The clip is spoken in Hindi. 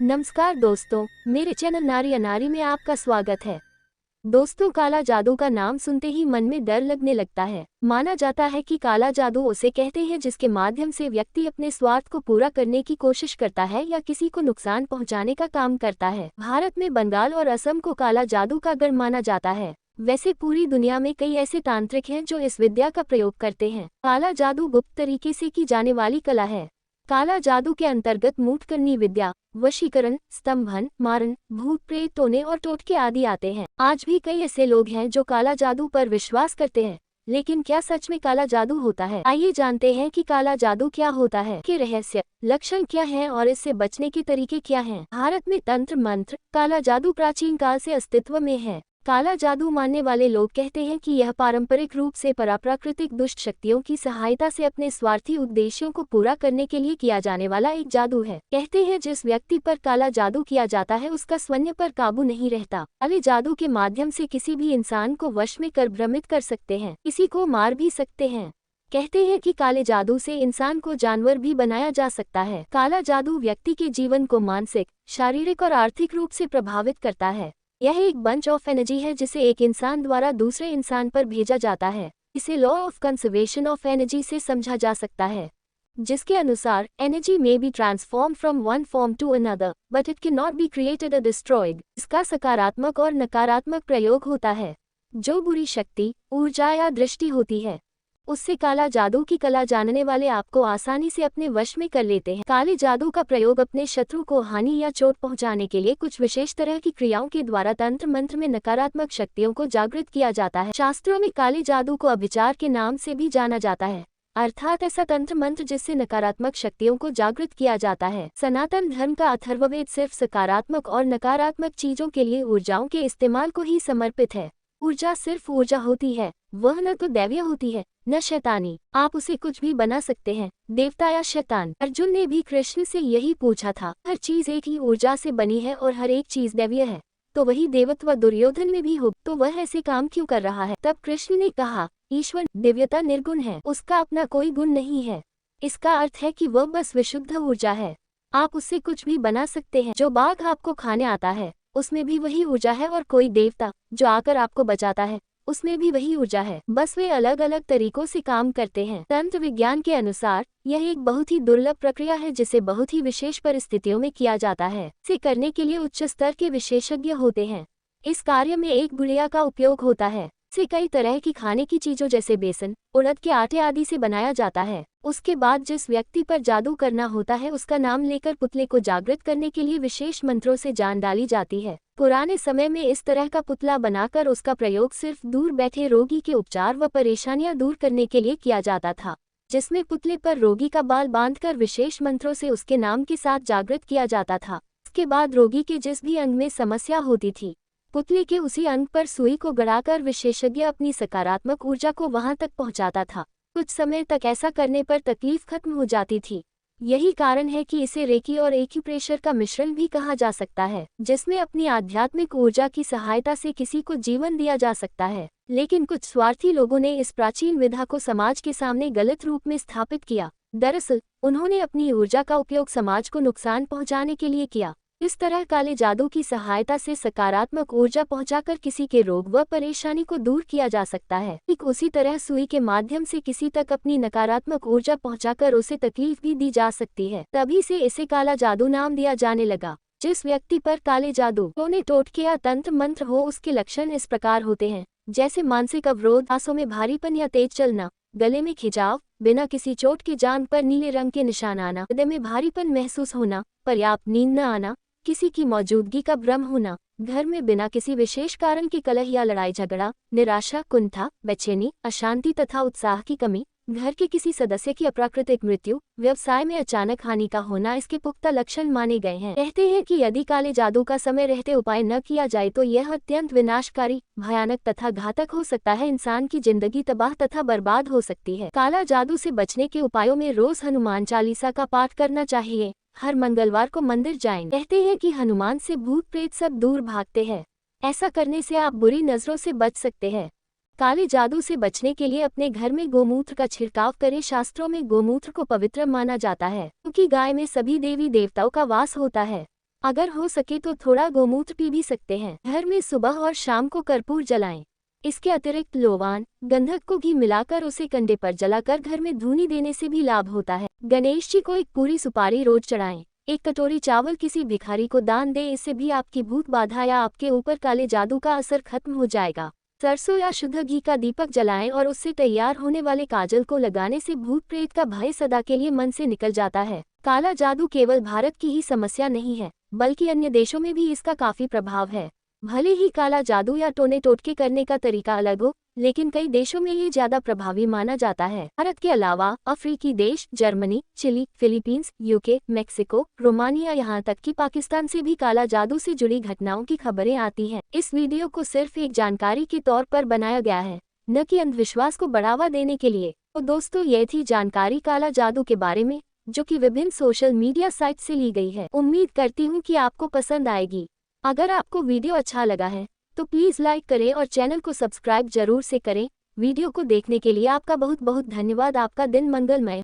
नमस्कार दोस्तों, मेरे चैनल नारी अनारी में आपका स्वागत है। दोस्तों, काला जादू का नाम सुनते ही मन में डर लगने लगता है। माना जाता है कि काला जादू उसे कहते हैं जिसके माध्यम से व्यक्ति अपने स्वार्थ को पूरा करने की कोशिश करता है या किसी को नुकसान पहुंचाने का काम करता है। भारत में बंगाल और असम को काला जादू का गढ़ माना जाता है। वैसे पूरी दुनिया में कई ऐसे तांत्रिक हैं जो इस विद्या का प्रयोग करते हैं। काला जादू गुप्त तरीके से की जाने वाली कला है। काला जादू के अंतर्गत मूठ करनी विद्या, वशीकरण, स्तंभन, मारन, भूत प्रेत, टोने और टोटके आदि आते हैं। आज भी कई ऐसे लोग हैं जो काला जादू पर विश्वास करते हैं, लेकिन क्या सच में काला जादू होता है? आइए जानते हैं कि काला जादू क्या होता है, के रहस्य, लक्षण क्या हैं और इससे बचने के तरीके क्या हैं। भारत में तंत्र मंत्र, काला जादू प्राचीन काल से अस्तित्व में है। काला जादू मानने वाले लोग कहते हैं कि यह पारंपरिक रूप से पराप्राकृतिक दुष्ट शक्तियों की सहायता से अपने स्वार्थी उद्देश्यों को पूरा करने के लिए किया जाने वाला एक जादू है। कहते हैं जिस व्यक्ति पर काला जादू किया जाता है उसका स्वयं पर काबू नहीं रहता। काले जादू के माध्यम से किसी भी इंसान को वश में कर भ्रमित कर सकते हैं, किसी को मार भी सकते हैं। कहते हैं कि काले जादू से इंसान को जानवर भी बनाया जा सकता है। काला जादू व्यक्ति के जीवन को मानसिक, शारीरिक और आर्थिक रूप से प्रभावित करता है। यह एक बंच ऑफ एनर्जी है जिसे एक इंसान द्वारा दूसरे इंसान पर भेजा जाता है। इसे law of conservation of energy से समझा जा सकता है, जिसके अनुसार एनर्जी में be transform from one form to another but it can not be created और डिस्ट्रॉयड। इसका सकारात्मक और नकारात्मक प्रयोग होता है। जो बुरी शक्ति, ऊर्जा या दृष्टि होती है, उससे काला जादू की कला जानने वाले आपको आसानी से अपने वश में कर लेते हैं। काले जादू का प्रयोग अपने शत्रु को हानि या चोट पहुंचाने के लिए कुछ विशेष तरह की क्रियाओं के द्वारा तंत्र मंत्र में नकारात्मक शक्तियों को जागृत किया जाता है। शास्त्रों में काले जादू को अभिचार के नाम से भी जाना जाता है, अर्थात ऐसा तंत्र मंत्र जिससे नकारात्मक शक्तियों को जागृत किया जाता है। सनातन धर्म का अथर्ववेद सिर्फ सकारात्मक और नकारात्मक चीजों के लिए ऊर्जाओं के इस्तेमाल को ही समर्पित है। ऊर्जा सिर्फ ऊर्जा होती है, वह न तो दैवीय होती है न शैतानी। आप उसे कुछ भी बना सकते हैं, देवता या शैतान। अर्जुन ने भी कृष्ण से यही पूछा था। हर चीज एक ही ऊर्जा से बनी है और हर एक चीज दैवीय है, तो वही देवत्व दुर्योधन में भी हो, तो वह ऐसे काम क्यों कर रहा है? तब कृष्ण ने कहा, ईश्वर दिव्यता निर्गुण है, उसका अपना कोई गुण नहीं है। इसका अर्थ है कि वह बस विशुद्ध ऊर्जा है। आप उससे कुछ भी बना सकते हैं। जो बाघ आपको खाने आता है उसमें भी वही ऊर्जा है, और कोई देवता जो आकर आपको बचाता है उसमें भी वही ऊर्जा है, बस वे अलग अलग तरीकों से काम करते हैं। तंत्र विज्ञान के अनुसार यह एक बहुत ही दुर्लभ प्रक्रिया है जिसे बहुत ही विशेष परिस्थितियों में किया जाता है। इसे करने के लिए उच्च स्तर के विशेषज्ञ होते हैं। इस कार्य में एक गुड़िया का उपयोग होता है। इसे कई तरह की खाने की चीजों जैसे बेसन, उड़द के आटे आदि से बनाया जाता है। उसके बाद जिस व्यक्ति पर जादू करना होता है उसका नाम लेकर पुतले को जागृत करने के लिए विशेष मंत्रों से जान डाली जाती है। पुराने समय में इस तरह का पुतला बनाकर उसका प्रयोग सिर्फ दूर बैठे रोगी के उपचार व परेशानियां दूर करने के लिए किया जाता था, जिसमें पुतले पर रोगी का बाल बांधकर विशेष मंत्रों से उसके नाम के साथ जागृत किया जाता था। इसके बाद रोगी के जिस भी अंग में समस्या होती थी, पुतले के उसी अंग पर सुई को गड़ाकर विशेषज्ञ अपनी सकारात्मक ऊर्जा को वहां तक पहुंचाता था। कुछ समय तक ऐसा करने पर तकलीफ खत्म हो जाती थी। यही कारण है कि इसे रेकी और एक्यूप्रेशर का मिश्रण भी कहा जा सकता है, जिसमें अपनी आध्यात्मिक ऊर्जा की सहायता से किसी को जीवन दिया जा सकता है। लेकिन कुछ स्वार्थी लोगों ने इस प्राचीन विधा को समाज के सामने गलत रूप में स्थापित किया। दरअसल उन्होंने अपनी ऊर्जा का उपयोग समाज को नुकसान पहुंचाने के लिए किया। इस तरह काले जादू की सहायता से सकारात्मक ऊर्जा पहुंचाकर किसी के रोग व परेशानी को दूर किया जा सकता है। ठीक उसी तरह सुई के माध्यम से किसी तक अपनी नकारात्मक ऊर्जा पहुंचाकर उसे तकलीफ भी दी जा सकती है। तभी से इसे काला जादू नाम दिया जाने लगा। जिस व्यक्ति पर काले जादू, टोने, टोटके या तंत्र मंत्र हो उसके लक्षण इस प्रकार होते हैं, जैसे मानसिक अवरोध, सांसों में भारीपन या तेज चलना, गले में खिंचाव, बिना किसी चोट के जांघ पर नीले रंग के निशान आना, हृदय में भारीपन महसूस होना, पर्याप्त नींद न आना, किसी की मौजूदगी का भ्रम होना, घर में बिना किसी विशेष कारण के कलह या लड़ाई झगड़ा, निराशा, कुंठा, बेचैनी, अशांति तथा उत्साह की कमी, घर के किसी सदस्य की अप्राकृतिक मृत्यु, व्यवसाय में अचानक हानि का होना इसके पुख्ता लक्षण माने गए हैं। कहते हैं कि यदि काले जादू का समय रहते उपाय न किया जाए तो यह अत्यंत विनाशकारी, भयानक तथा घातक हो सकता है। इंसान की जिंदगी तबाह तथा बर्बाद हो सकती है। काला जादू से बचने के उपायों में रोज हनुमान चालीसा का पाठ करना चाहिए। हर मंगलवार को मंदिर जाएं। कहते हैं कि हनुमान से भूत प्रेत सब दूर भागते हैं। ऐसा करने से आप बुरी नजरों से बच सकते हैं। काले जादू से बचने के लिए अपने घर में गोमूत्र का छिड़काव करें। शास्त्रों में गोमूत्र को पवित्र माना जाता है क्योंकि गाय में सभी देवी देवताओं का वास होता है। अगर हो सके तो थोड़ा गोमूत्र पी भी सकते हैं। घर में सुबह और शाम को कर्पूर जलाएं। इसके अतिरिक्त लोवान गंधक को घी मिलाकर उसे कंधे पर जलाकर घर में धूनी देने से भी लाभ होता है। गणेश जी को एक पूरी सुपारी रोज चढ़ाएं। एक कटोरी चावल किसी भिखारी को दान दें, इससे भी आपकी भूत बाधा या आपके ऊपर काले जादू का असर खत्म हो जाएगा। सरसों या शुद्ध घी का दीपक जलाएं और उससे तैयार होने वाले काजल को लगाने से भूत प्रेत का भय सदा के लिए मन से निकल जाता है। काला जादू केवल भारत की ही समस्या नहीं है, बल्कि अन्य देशों में भी इसका काफी प्रभाव है। भले ही काला जादू या टोने टोटके करने का तरीका अलग हो, लेकिन कई देशों में ये ज्यादा प्रभावी माना जाता है। भारत के अलावा अफ्रीकी देश Germany, Chile, Philippines, UK, Mexico, Romania, यहाँ तक कि पाकिस्तान से भी काला जादू से जुड़ी घटनाओं की खबरें आती हैं। इस वीडियो को सिर्फ एक जानकारी के तौर पर बनाया गया है, न कि अंधविश्वास को बढ़ावा देने के लिए। तो दोस्तों, ये थी जानकारी काला जादू के बारे में, जो कि विभिन्न सोशल मीडिया साइट से ली गई है। उम्मीद करती हूँ कि आपको पसंद आएगी। अगर आपको वीडियो अच्छा लगा है तो प्लीज़ लाइक करें और चैनल को सब्सक्राइब जरूर से करें। वीडियो को देखने के लिए आपका बहुत बहुत धन्यवाद। आपका दिन मंगलमय।